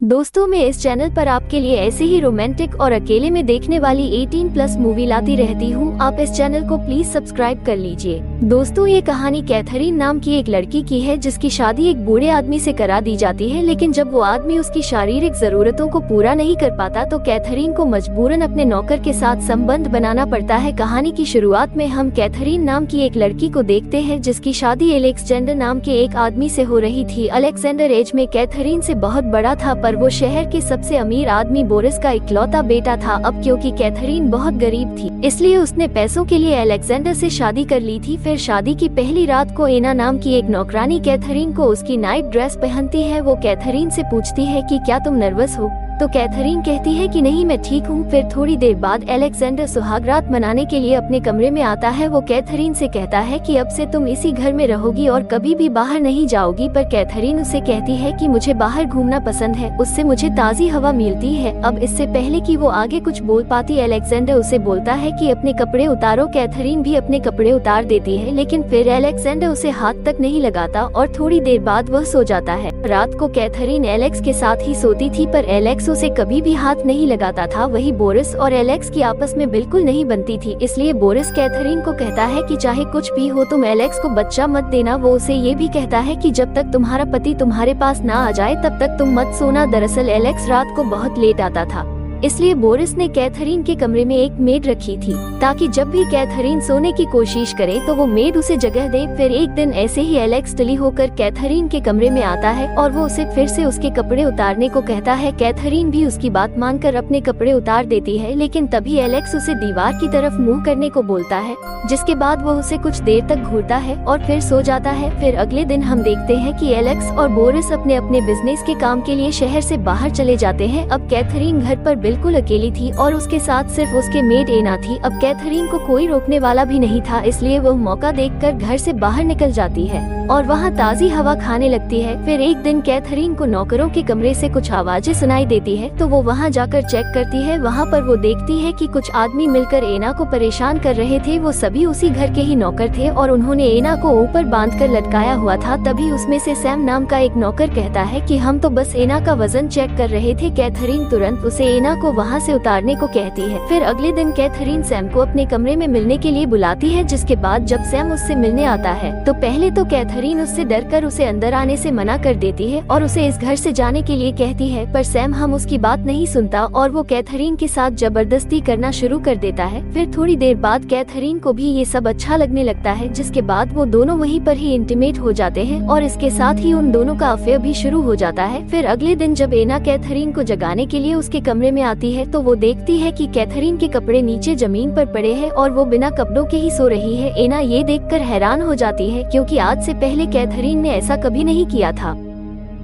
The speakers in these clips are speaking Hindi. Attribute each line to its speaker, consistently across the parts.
Speaker 1: दोस्तों, मैं इस चैनल पर आपके लिए ऐसे ही रोमांटिक और अकेले में देखने वाली 18+ मूवी लाती रहती हूँ। आप इस चैनल को प्लीज सब्सक्राइब कर लीजिए। दोस्तों, ये कहानी कैथरीन नाम की एक लड़की की है जिसकी शादी एक बूढ़े आदमी से करा दी जाती है, लेकिन जब वो आदमी उसकी शारीरिक जरूरतों को पूरा नहीं कर पाता तो कैथरीन को मजबूरन अपने नौकर के साथ संबंध बनाना पड़ता है। कहानी की शुरुआत में हम कैथरीन नाम की एक लड़की को देखते हैं जिसकी शादी अलेक्जेंडर नाम के एक आदमी से हो रही थी। अलेक्जेंडर एज में कैथरीन से बहुत बड़ा था, पर वो शहर के सबसे अमीर आदमी बोरिस का इकलौता बेटा था। अब क्योंकि कैथरीन बहुत गरीब थी, इसलिए उसने पैसों के लिए अलेक्जेंडर से शादी कर ली थी। फिर शादी की पहली रात को एना नाम की एक नौकरानी कैथरीन को उसकी नाइट ड्रेस पहनती है। वो कैथरीन से पूछती है कि क्या तुम नर्वस हो, तो कैथरीन कहती है कि नहीं, मैं ठीक हूँ। फिर थोड़ी देर बाद अलेक्जेंडर सुहागरात मनाने के लिए अपने कमरे में आता है। वो कैथरीन से कहता है कि अब से तुम इसी घर में रहोगी और कभी भी बाहर नहीं जाओगी, पर कैथरीन उसे कहती है कि मुझे बाहर घूमना पसंद है, उससे मुझे ताज़ी हवा मिलती है। अब इससे पहले कि वो आगे कुछ बोल पाती, अलेक्जेंडर उसे बोलता है कि अपने कपड़े उतारो। कैथरीन भी अपने कपड़े उतार देती है, लेकिन फिर अलेक्जेंडर उसे हाथ तक नहीं लगाता और थोड़ी देर बाद वह सो जाता है। रात को कैथरीन एलेक्स के साथ ही सोती थी, पर एलेक्स उसे कभी भी हाथ नहीं लगाता था। वही बोरिस और एलेक्स की आपस में बिल्कुल नहीं बनती थी, इसलिए बोरिस कैथरीन को कहता है कि चाहे कुछ भी हो तुम एलेक्स को बच्चा मत देना। वो उसे ये भी कहता है कि जब तक तुम्हारा पति तुम्हारे पास ना आ जाए तब तक तुम मत सोना। दरअसल एलेक्स रात को बहुत लेट आता था, इसलिए बोरिस ने कैथरीन के कमरे में एक मेड रखी थी ताकि जब भी कैथरीन सोने की कोशिश करे तो वो मेड उसे जगह दे। फिर एक दिन ऐसे ही एलेक्स टली होकर कैथरीन के कमरे में आता है और वो उसे फिर से उसके कपड़े उतारने को कहता है। कैथरीन भी उसकी बात मानकर अपने कपड़े उतार देती है, लेकिन तभी एलेक्स उसे दीवार की तरफ मुंह करने को बोलता है, जिसके बाद वो उसे कुछ देर तक घूरता है और फिर सो जाता है। फिर अगले दिन हम देखते हैं कि एलेक्स और बोरिस अपने अपने बिजनेस के काम के लिए शहर से बाहर चले जाते हैं। अब कैथरीन घर पर बिल्कुल अकेली थी और उसके साथ सिर्फ उसके मेड एना थी। अब कैथरीन को कोई रोकने वाला भी नहीं था, इसलिए वह मौका देखकर घर से बाहर निकल जाती है और वहाँ ताज़ी हवा खाने लगती है। फिर एक दिन कैथरीन को नौकरों के कमरे से कुछ आवाजें सुनाई देती है, तो वो वहाँ जाकर चेक करती है। वहाँ पर वो देखती है कि कुछ आदमी मिलकर एना को परेशान कर रहे थे। वो सभी उसी घर के ही नौकर थे और उन्होंने एना को ऊपर बांधकर लटकाया हुआ था। तभी उसमें से सैम नाम का एक नौकर कहता है कि हम तो बस एना का वजन चेक कर रहे थे। कैथरीन तुरंत उसे एना को वहाँ से उतारने को कहती है। फिर अगले दिन कैथरीन सैम को अपने कमरे में मिलने के लिए बुलाती है, जिसके बाद जब सैम उससे मिलने आता है तो पहले तो कैथरीन उससे डरकर उसे अंदर आने से मना कर देती है और उसे इस घर से जाने के लिए कहती है, पर सैम हम उसकी बात नहीं सुनता और वो कैथरीन के साथ जबरदस्ती करना शुरू कर देता है। फिर थोड़ी देर बाद कैथरीन को भी ये सब अच्छा लगने लगता है, जिसके बाद वो दोनों वहीं पर ही इंटीमेट हो जाते हैं और इसके साथ ही उन दोनों का अफेयर भी शुरू हो जाता है। फिर अगले दिन जब एना कैथरीन को जगाने के लिए उसके कमरे में आती है तो वो देखती है कि कैथरीन के कपड़े नीचे जमीन पर पड़े हैं और वो बिना कपड़ों के ही सो रही है। एना ये देखकर हैरान हो जाती है, क्योंकि आज से पहले कैथरीन ने ऐसा कभी नहीं किया था।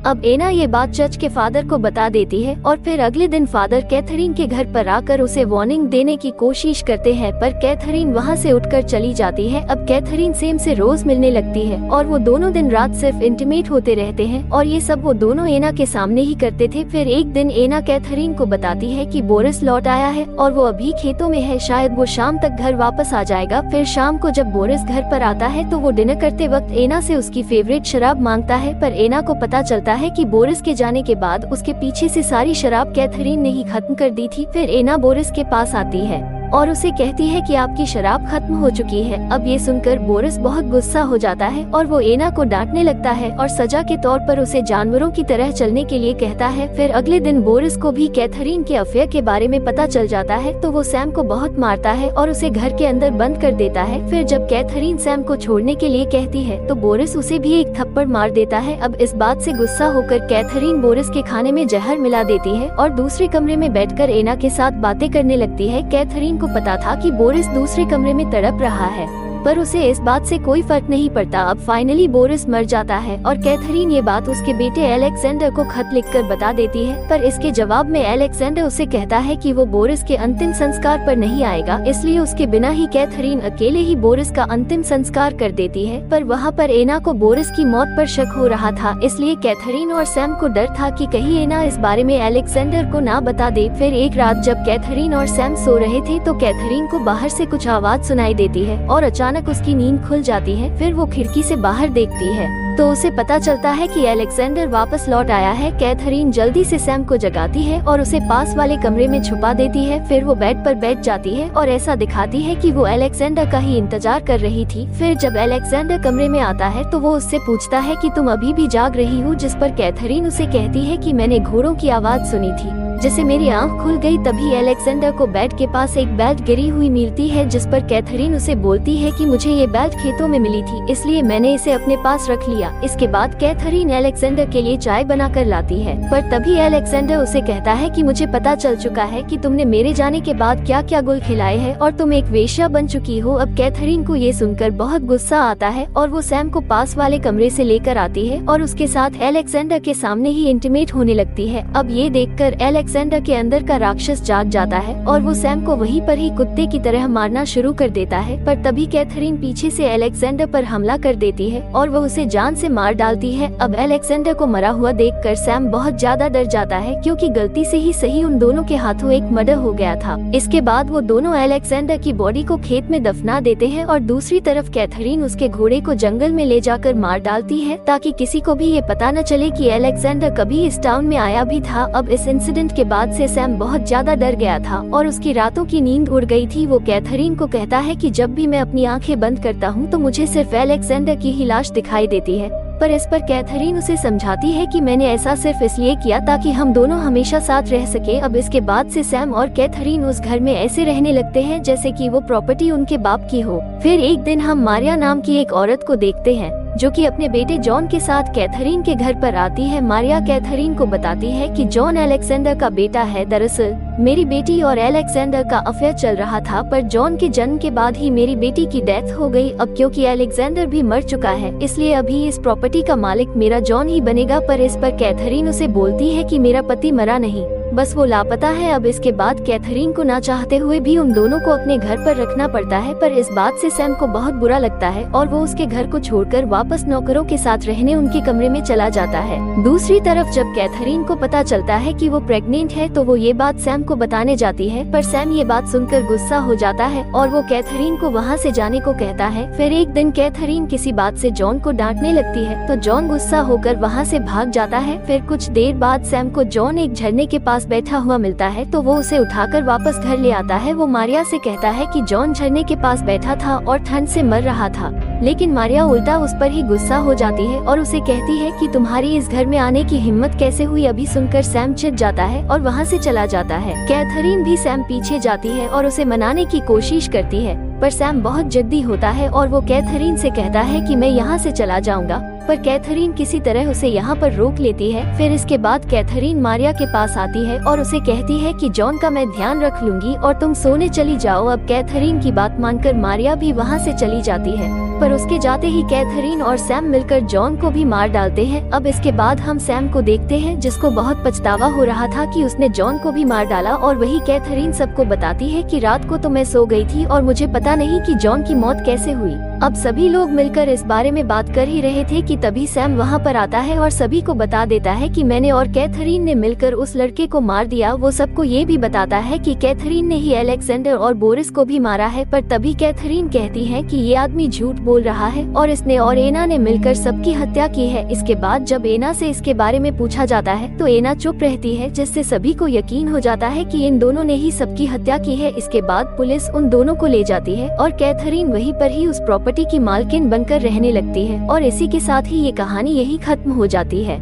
Speaker 1: अब एना ये बात चर्च के फादर को बता देती है और फिर अगले दिन फादर कैथरीन के घर पर आकर उसे वार्निंग देने की कोशिश करते हैं, पर कैथरीन वहां से उठकर चली जाती है। अब कैथरीन सैम से रोज मिलने लगती है और वो दोनों दिन रात सिर्फ इंटीमेट होते रहते हैं और ये सब वो दोनों एना के सामने ही करते थे। फिर एक दिन एना कैथरीन को बताती है कि बोरिस लौट आया है और वो अभी खेतों में है, शायद वो शाम तक घर वापस आ जाएगा। फिर शाम को जब बोरिस घर पर आता है तो वो डिनर करते वक्त एना से उसकी फेवरेट शराब मांगता है, पर एना को पता चलता है कि बोरिस के जाने के बाद उसके पीछे से सारी शराब कैथरीन ने ही खत्म कर दी थी। फिर एना बोरिस के पास आती है और उसे कहती है कि आपकी शराब खत्म हो चुकी है। अब ये सुनकर बोरिस बहुत गुस्सा हो जाता है और वो एना को डांटने लगता है और सजा के तौर पर उसे जानवरों की तरह चलने के लिए कहता है। फिर अगले दिन बोरिस को भी कैथरीन के अफेयर के बारे में पता चल जाता है, तो वो सैम को बहुत मारता है और उसे घर के अंदर बंद कर देता है। फिर जब कैथरीन सैम को छोड़ने के लिए कहती है तो बोरिस उसे भी एक थप्पड़ मार देता है। अब इस बात से गुस्सा होकर कैथरीन बोरिस के खाने में जहर मिला देती है और दूसरे कमरे में बैठकर एना के साथ बातें करने लगती है। कैथरीन को पता था कि बोरिस दूसरे कमरे में तड़प रहा है, पर उसे इस बात से कोई फर्क नहीं पड़ता। अब फाइनली बोरिस मर जाता है और कैथरीन ये बात उसके बेटे अलेक्जेंडर को खत लिखकर बता देती है, पर इसके जवाब में अलेक्जेंडर उसे कहता है कि वो बोरिस के अंतिम संस्कार पर नहीं आएगा, इसलिए उसके बिना ही कैथरीन अकेले ही बोरिस का अंतिम संस्कार कर देती है। पर वहाँ पर एना को बोरिस की मौत पर शक हो रहा था, इसलिए कैथरीन और सैम को डर था कि कहीं एना इस बारे में अलेक्जेंडर को ना बता दे। फिर एक रात जब कैथरीन और सैम सो रहे थे तो कैथरीन को बाहर से कुछ आवाज सुनाई देती है और अचानक अचानक उसकी नींद खुल जाती है। फिर वो खिड़की से बाहर देखती है तो उसे पता चलता है कि अलेक्जेंडर वापस लौट आया है। कैथरीन जल्दी से सैम को जगाती है और उसे पास वाले कमरे में छुपा देती है। फिर वो बेड पर बैठ जाती है और ऐसा दिखाती है कि वो अलेक्जेंडर का ही इंतजार कर रही थी। फिर जब अलेक्जेंडर कमरे में आता है तो वो उससे पूछता है कि तुम अभी भी जाग रही हो, जिस पर कैथरीन उसे कहती है कि मैंने घोड़ों की आवाज सुनी थी जिससे मेरी आंख खुल गई। तभी अलेक्जेंडर को बेड के पास एक बेल्ट गिरी हुई मिलती है, जिस पर कैथरीन उसे बोलती है कि मुझे ये बेल्ट खेतों में मिली थी, इसलिए मैंने इसे अपने पास रख लिया। इसके बाद कैथरीन अलेक्जेंडर के लिए चाय बनाकर लाती है, पर तभी अलेक्जेंडर उसे कहता है कि मुझे पता चल चुका है कि तुमने मेरे जाने के बाद क्या क्या गुल खिलाए हैं और तुम एक वेश्या बन चुकी हो। अब कैथरीन को ये सुनकर बहुत गुस्सा आता है और वो सैम को पास वाले कमरे से लेकर आती है और उसके साथ अलेक्जेंडर के सामने ही इंटीमेट होने लगती है। अब ये देखकर अलेक्जेंडर के अंदर का राक्षस जाग जाता है और वो सैम को वहीं पर ही कुत्ते की तरह मारना शुरू कर देता है। पर तभी कैथरीन पीछे से अलेक्जेंडर पर हमला कर देती है और वो उसे जान से मार डालती है। अब अलेक्जेंडर को मरा हुआ देखकर सैम बहुत ज्यादा डर जाता है, क्योंकि गलती से ही सही उन दोनों के हाथों एक मर्डर हो गया था। इसके बाद वो दोनों अलेक्जेंडर की बॉडी को खेत में दफना देते हैं और दूसरी तरफ कैथरीन उसके घोड़े को जंगल में ले जाकर मार डालती है, ताकि किसी को भी ये पता न चले कि अलेक्जेंडर कभी इस टाउन में आया भी था। अब इस इंसिडेंट के बाद से सैम बहुत ज्यादा डर गया था और उसकी रातों की नींद उड़ गई थी। वो कैथरीन को कहता है कि जब भी मैं अपनी आंखें बंद करता हूँ तो मुझे सिर्फ अलेक्जेंडर की ही लाश दिखाई देती है। पर इस पर कैथरीन उसे समझाती है कि मैंने ऐसा सिर्फ इसलिए किया ताकि हम दोनों हमेशा साथ रह सके। अब इसके बाद से सैम और कैथरीन उस घर में ऐसे रहने लगते हैं जैसे कि वो प्रॉपर्टी उनके बाप की हो। फिर एक दिन हम मारिया नाम की एक औरत को देखते हैं जो कि अपने बेटे जॉन के साथ कैथरीन के घर पर आती है। मारिया कैथरीन को बताती है कि जॉन अलेक्जेंडर का बेटा है। दरअसल मेरी बेटी और अलेक्जेंडर का अफेयर चल रहा था, पर जॉन के जन्म के बाद ही मेरी बेटी की डेथ हो गई। अब क्योंकि अलेक्जेंडर भी मर चुका है, इसलिए अभी इस प्रॉपर्टी का मालिक मेरा जॉन ही बनेगा। पर इस पर कैथरीन उसे बोलती है कि मेरा पति मरा नहीं, बस वो लापता है। अब इसके बाद कैथरीन को ना चाहते हुए भी उन दोनों को अपने घर पर रखना पड़ता है, पर इस बात से सैम को बहुत बुरा लगता है और वो उसके घर को छोड़कर वापस नौकरों के साथ रहने उनके कमरे में चला जाता है। दूसरी तरफ जब कैथरीन को पता चलता है कि वो प्रेग्नेंट है तो वो ये बात सैम को बताने जाती है, पर सैम ये बात सुनकर गुस्सा हो जाता है और वो कैथरीन को वहाँ से जाने को कहता है। फिर एक दिन कैथरीन किसी बात से जॉन को डांटने लगती है तो जॉन गुस्सा होकर वहाँ से भाग जाता है। फिर कुछ देर बाद सैम को जॉन एक झरने के पास बैठा हुआ मिलता है तो वो उसे उठाकर वापस घर ले आता है। वो मारिया से कहता है कि जॉन झरने के पास बैठा था और ठंड से मर रहा था, लेकिन मारिया उल्टा उस पर ही गुस्सा हो जाती है और उसे कहती है कि तुम्हारी इस घर में आने की हिम्मत कैसे हुई। अभी सुनकर सैम चिढ़ जाता है और वहाँ से चला जाता है। कैथरीन भी सैम पीछे जाती है और उसे मनाने की कोशिश करती है, पर सैम बहुत जिद्दी होता है और वो कैथरीन से कहता है कि मैं यहाँ से चला जाऊंगा, पर कैथरीन किसी तरह उसे यहाँ पर रोक लेती है। फिर इसके बाद कैथरीन मारिया के पास आती है और उसे कहती है कि जॉन का मैं ध्यान रख लूंगी और तुम सोने चली जाओ। अब कैथरीन की बात मानकर मारिया भी वहाँ से चली जाती है, पर उसके जाते ही कैथरीन और सैम मिलकर जॉन को भी मार डालते हैं। अब इसके बाद हम सैम को देखते हैं जिसको बहुत पछतावा हो रहा था कि उसने जॉन को भी मार डाला, और वही कैथरीन सबको बताती है कि रात को तो मैं सो गई थी और मुझे पता नहीं कि जॉन की मौत कैसे हुई। अब सभी लोग मिलकर इस बारे में बात कर ही रहे थे कि तभी सैम वहाँ पर आता है और सभी को बता देता है कि मैंने और कैथरीन ने मिलकर उस लड़के को मार दिया। वो सबको ये भी बताता है कि कैथरीन ने ही अलेक्जेंडर और बोरिस को भी मारा है, पर तभी कैथरीन कहती है कि ये आदमी झूठ बोल रहा है और इसने और एना ने मिलकर सबकी हत्या की है। इसके बाद जब एना से इसके बारे में पूछा जाता है तो एना चुप रहती है, जिससे सभी को यकीन हो जाता है कि इन दोनों ने ही सबकी हत्या की है। इसके बाद पुलिस उन दोनों को ले जाती है और कैथरीन वहीं पर ही उस प्रॉपर्टी की मालकिन बनकर रहने लगती है, और इसी के साथ ही ये कहानी यही खत्म हो जाती है।